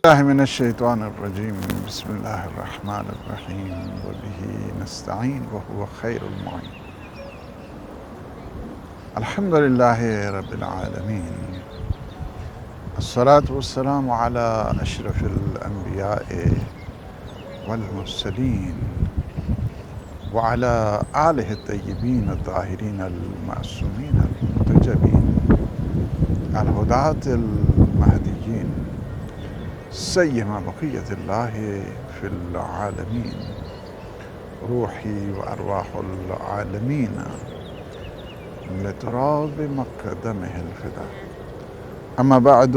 الله من الشيطان الرجيم بسم الله الرحمن الرحيم وبه نستعين وهو خير المعين. الحمد لله رب العالمين، الصلاة والسلام على أشرف الأنبياء والمرسلين وعلى آله الطيبين الطاهرين المعصومين المنتجبين الهداة المهديين سيما بقية الله في العالمين روحي وأرواح العالمين لتراب مقدمه الفداء. أما بعد،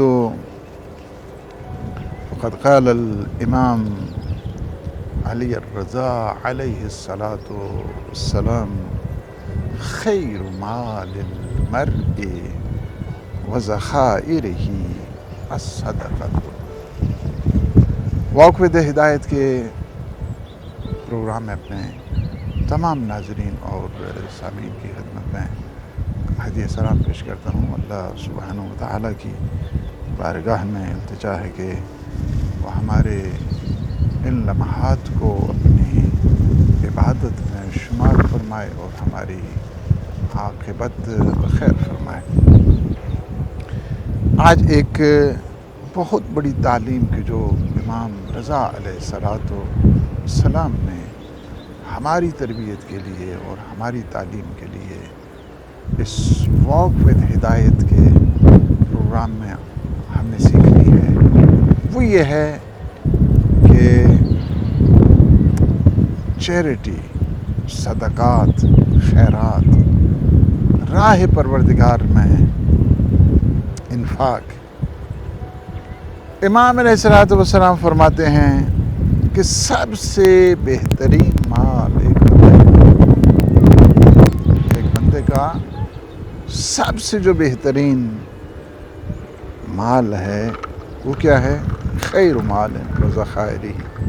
فقد قال الإمام علي الرضا عليه الصلاة والسلام: خير مال المرء وذخائره الصدقة. وقفِ ہدایت کے پروگرام میں اپنے تمام ناظرین اور سامعین کی خدمت میں ہدیہ سلام پیش کرتا ہوں۔ اللہ سبحانہ و تعالیٰ کی بارگاہ میں التجا ہے کہ وہ ہمارے ان لمحات کو اپنی عبادت میں شمار فرمائے اور ہماری عاقبت بخیر فرمائے۔ آج ایک بہت بڑی تعلیم کی جو امام رضا علیہ السلام نے ہماری تربیت کے لیے اور ہماری تعلیم کے لیے اس واک ود ہدایت کے پروگرام میں ہم نے سیکھنی ہے، وہ یہ ہے کہ چیریٹی، صدقات، خیرات، راہ پروردگار میں انفاق۔ امام علیہ السلام فرماتے ہیں کہ سب سے بہترین مال ایک بندے کا سب سے جو بہترین مال ہے وہ کیا ہے؟ خیر مال ہے وذخائرہ،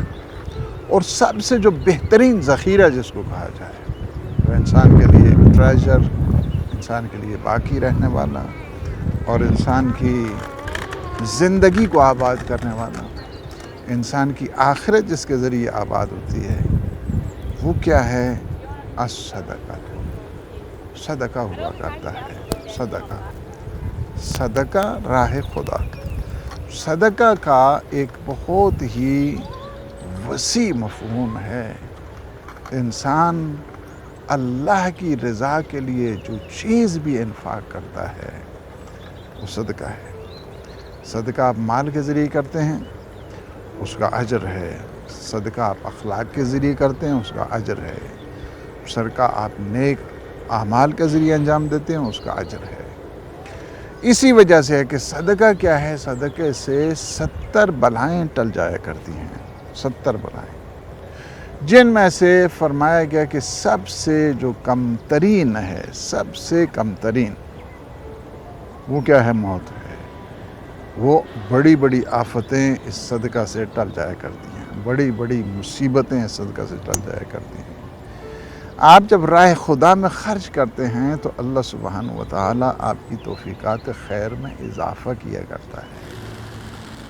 اور سب سے جو بہترین ذخیرہ جس کو کہا جائے، وہ انسان کے لیے ایک ٹریجر، انسان کے لیے باقی رہنے والا اور انسان کی زندگی کو آباد کرنے والا، انسان کی آخرت جس کے ذریعے آباد ہوتی ہے، وہ کیا ہے؟ الصدقہ۔ صدقہ ہوا کرتا ہے، صدقہ راہ خدا۔ صدقہ کا ایک بہت ہی وسیع مفہوم ہے۔ انسان اللہ کی رضا کے لیے جو چیز بھی انفاق کرتا ہے وہ صدقہ ہے۔ صدقہ آپ مال کے ذریعے کرتے ہیں، اس کا اجر ہے۔ صدقہ آپ اخلاق کے ذریعے کرتے ہیں، اس کا اجر ہے۔ صدقہ آپ نیک اعمال کے ذریعے انجام دیتے ہیں، اس کا اجر ہے۔ اسی وجہ سے ہے کہ صدقہ کیا ہے؟ صدقے سے 70 بلائیں ٹل جایا کرتی ہیں، 70 بلائیں، جن میں سے فرمایا گیا کہ سب سے جو کم ترین ہے، سب سے کم ترین وہ کیا ہے؟ موت ہے۔ وہ بڑی بڑی آفتیں اس صدقہ سے ٹل جایا کرتی ہیں، بڑی بڑی مصیبتیں اس صدقہ سے ٹل جایا کرتی ہیں۔ آپ جب راہ خدا میں خرچ کرتے ہیں تو اللہ سبحانہ و تعالیٰ آپ کی توفیقات خیر میں اضافہ کیا کرتا ہے۔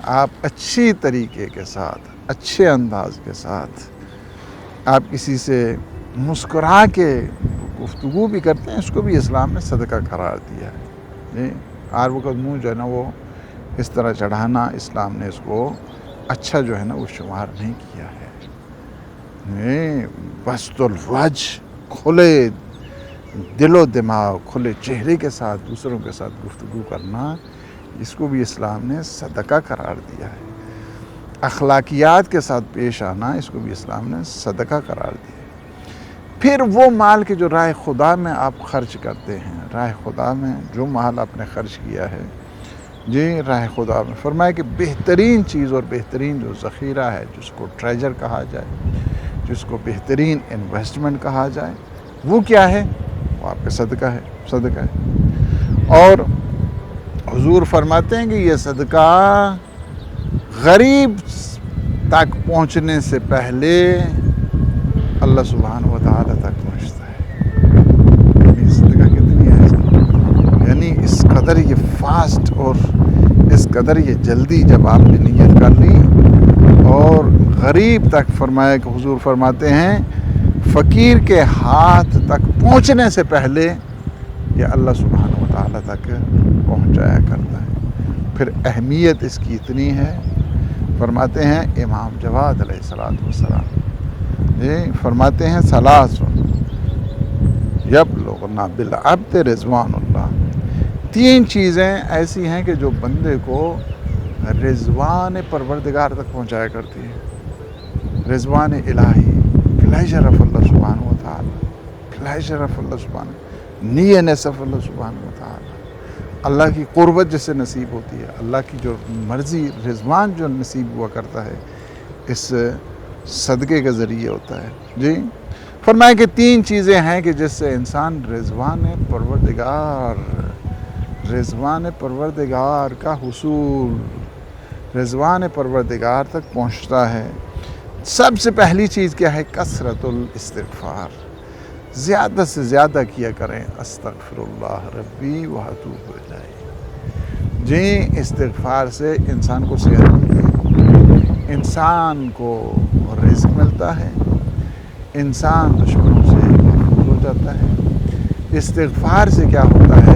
آپ اچھی طریقے کے ساتھ، اچھے انداز کے ساتھ آپ کسی سے مسکرا کے گفتگو بھی کرتے ہیں، اس کو بھی اسلام نے صدقہ قرار دیا ہے۔ ہر وقت منہ جو ہے نا وہ اس طرح چڑھانا، اسلام نے اس کو اچھا جو ہے نا وہ شمار نہیں کیا ہے۔ بسط الوجہ، کھلے دل و دماغ، کھلے چہرے کے ساتھ دوسروں کے ساتھ گفتگو کرنا، اس کو بھی اسلام نے صدقہ قرار دیا ہے۔ اخلاقیات کے ساتھ پیش آنا، اس کو بھی اسلام نے صدقہ قرار دیا ہے۔ پھر وہ مال کے جو راہ خدا میں آپ خرچ کرتے ہیں، راہ خدا میں جو مال آپ نے خرچ کیا ہے، جی راہ خدا میں فرمایا کہ بہترین چیز اور بہترین جو ذخیرہ ہے، جس کو ٹریجر کہا جائے، جس کو بہترین انویسٹمنٹ کہا جائے، وہ کیا ہے؟ وہ آپ کا صدقہ ہے۔ اور حضور فرماتے ہیں کہ یہ صدقہ غریب تک پہنچنے سے پہلے اللہ سبحانہ و تعالیٰ تک پہنچتا ہے۔ یعنی صدقہ کتنی ہے، یعنی اس قدر یہ فاسٹ اور اس قدر یہ جلدی جب آپ نے نیت کر لی اور غریب تک فرمایا کہ حضور فرماتے ہیں فقیر کے ہاتھ تک پہنچنے سے پہلے یہ اللہ سبحانہ و تعالیٰ تک پہنچایا کرتا ہے۔ پھر اہمیت اس کی اتنی ہے، فرماتے ہیں امام جواد علیہ السلام فرماتے ہیں ثلاث یبلغن بالعبد رضوان اللہ، تین چیزیں ایسی ہیں کہ جو بندے کو رضوان پروردگار تک پہنچایا کرتی ہے۔ رضوان الہی، پلیجر آف اللہ سبحانہ و تعالی، پلیجر آف اللہ سبحانہ، نیئرنیس آف اللہ سبحانہ و تعالی، اللہ کی قربت جس سے نصیب ہوتی ہے، اللہ کی جو مرضی، رضوان جو نصیب ہوا کرتا ہے اس صدقے کے ذریعے ہوتا ہے۔ جی فرمایا کہ تین چیزیں ہیں کہ جس سے انسان رضوان پروردگار کا حصول، رضوان پروردگار تک پہنچتا ہے۔ سب سے پہلی چیز کیا ہے؟ کثرت الاستغفار، زیادہ سے زیادہ کیا کریں استغفر اللہ ربی واتوب الیہ۔ جی استغفار سے انسان کو صحت ملتی ہے، انسان کو رزق ملتا ہے، انسان دشمنوں سے محفوظ ہو جاتا ہے۔ استغفار سے کیا ہوتا ہے؟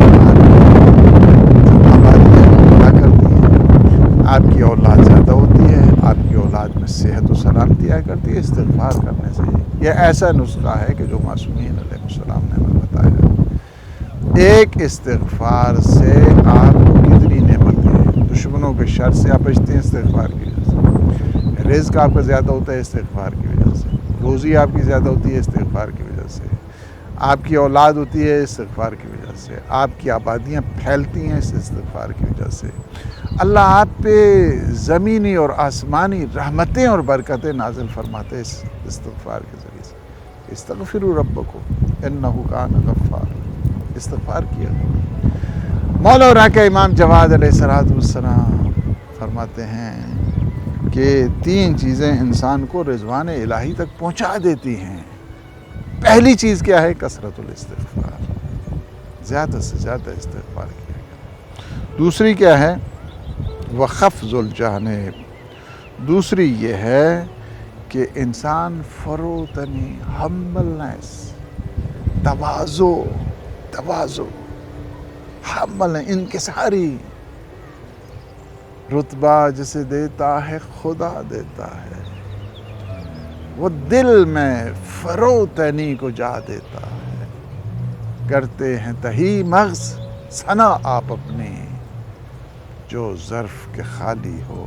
آپ کی اولاد زیادہ ہوتی ہے، آپ کی اولاد میں صحت و سلامتی آیا کرتی ہے استغفار کرنے سے۔ یہ ایسا نسخہ ہے کہ جو معصومین علیہ السلام نے ہمیں بتایا۔ ایک استغفار سے آپ کو کتنی نعمتیں ہیں، دشمنوں کے شر سے آپ بچتے ہیں استغفار کی وجہ سے، رزق آپ کا زیادہ ہوتا ہے استغفار کی وجہ سے، روزی آپ کی زیادہ ہوتی ہے استغفار کی وجہ سے، آپ کی اولاد ہوتی ہے استغفار کی وجہ سے، آپ کی آبادیاں پھیلتی ہیں اس استغفار کی وجہ سے۔ اللہ آپ پہ زمینی اور آسمانی رحمتیں اور برکتیں نازل فرماتے ہیں اس استغفار کے ذریعے سے۔ استغفروا ربکم انہ کان غفارا، استغفار کیا۔ مولا عراق امام جواد علیہ السلام فرماتے ہیں کہ تین چیزیں انسان کو رضوان الہی تک پہنچا دیتی ہیں۔ پہلی چیز کیا ہے؟ کثرت الاستغفار، زیادہ سے زیادہ استغفار کیا گیا۔ دوسری کیا ہے؟ وخفض الجانب، دوسری یہ ہے کہ انسان فروتنی، ہمبلنس، تواضع، حمل انکساری، رتبہ جسے دیتا ہے خدا دیتا ہے، وہ دل میں فروتنی کو جا دیتا ہے۔ کرتے ہیں تہی مغز ثنا آپ اپنی، جو ظرف کے خالی ہو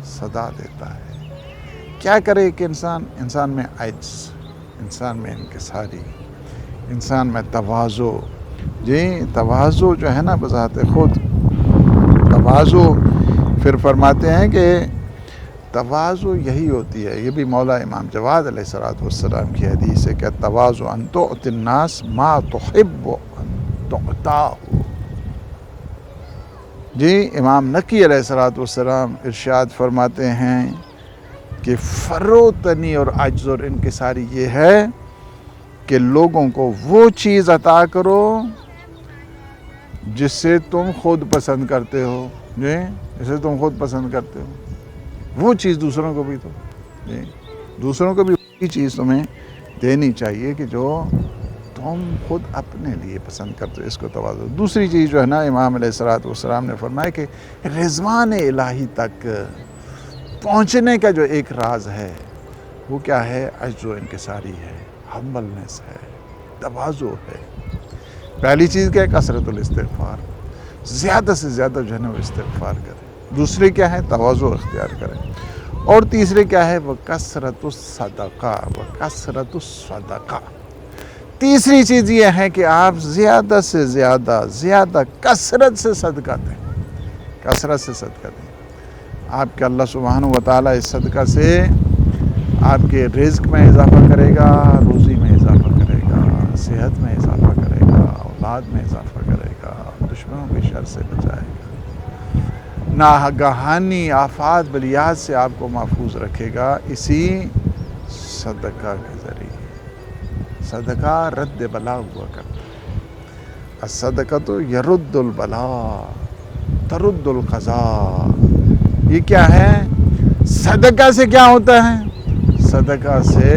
صدا دیتا ہے۔ کیا کرے کہ انسان میں عجز، انسان میں انکساری، انسان میں تواضع۔ جی تواضع جو ہے نا بذات خود، تواضع پھر فرماتے ہیں کہ تواضع یہی ہوتی ہے، یہ بھی مولا امام جواد علیہ السلام کی حدیث ہے کہ تواضع ان تعطی الناس ما تحب ان تعطاہ۔ جی امام نقی علیہ السلام ارشاد فرماتے ہیں کہ فروتنی اور عجز اور انکساری یہ ہے کہ لوگوں کو وہ چیز عطا کرو جس سے تم خود پسند کرتے ہو، جی جسے تم خود پسند کرتے ہو، وہ چیز دوسروں کو بھی دو۔ جی دوسروں کو بھی وہی چیز تمہیں دینی چاہیے کہ جو تم خود اپنے لیے پسند کرتے ہو، اس کو تواضع۔ دوسری چیز جو ہے نا امام علیہ السلام نے فرمایا کہ رضوان الہی تک پہنچنے کا جو ایک راز ہے وہ کیا ہے؟ عجز و انکساری ہے، ہمبلنس ہے، تواضع ہے۔ پہلی چیز کیا ہے؟ کثرت الاستغفار، زیادہ سے زیادہ جو ہے نا وہ استغفار کریں۔ دوسری کیا ہے؟ تواضع اختیار کریں۔ اور تیسری کیا ہے؟ وکثرت الصدقہ، وکثرت الصدقہ۔ تیسری چیز یہ ہے کہ آپ زیادہ سے زیادہ کثرت سے صدقہ دیں، کثرت سے صدقہ دیں۔ آپ کے اللہ سبحانہ و تعالیٰ اس صدقہ سے آپ کے رزق میں اضافہ کرے گا، روزی میں اضافہ کرے گا، صحت میں اضافہ کرے گا، اولاد میں اضافہ کرے گا، دشمنوں کے شر سے بچائے گا، ناگہانی آفات بلیات سے آپ کو محفوظ رکھے گا اسی صدقہ کے ذریعے۔ صدقہ رد بلا ہوا کرتا ہے، الصدقۃ یرد البلا، ترد القضاء. یہ کیا ہے؟ صدقہ سے کیا ہوتا ہے؟ صدقہ سے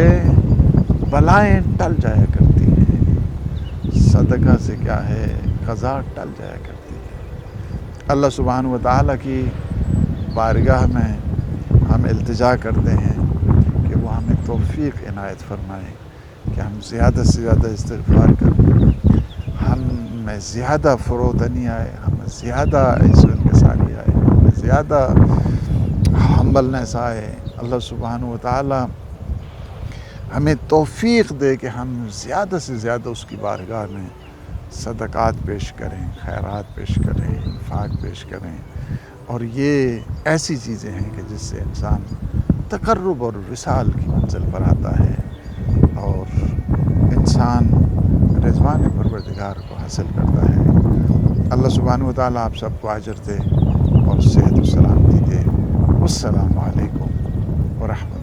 بلائیں ٹل جایا کرتی ہیں. صدقہ سے کیا ہے؟ قضا ٹل جایا کرتی ہے. اللہ سبحانہ و تعالیٰ کی بارگاہ میں ہم التجا کرتے ہیں کہ وہ ہمیں توفیق عنایت فرمائے کہ ہم زیادہ سے زیادہ استغفار کریں، ہم میں زیادہ فروتنی آئے، ہمیں زیادہ عزت و انکساری آئے، ہمیں زیادہ ہمبلنس آئے. اللہ سبحانہ و تعالیٰ ہمیں توفیق دے کہ ہم زیادہ سے زیادہ اس کی بارگاہ میں صدقات پیش کریں، خیرات پیش کریں، انفاق پیش کریں. اور یہ ایسی چیزیں ہیں کہ جس سے انسان تقرب اور وصال کی منزل پر آتا ہے اور انسان رضوان پروردگار کو حاصل کرتا ہے. اللہ سبحانہ و تعالیٰ آپ سب کو اجر دے اور صحت و سلامتی دے. السلام علیکم ورحمۃ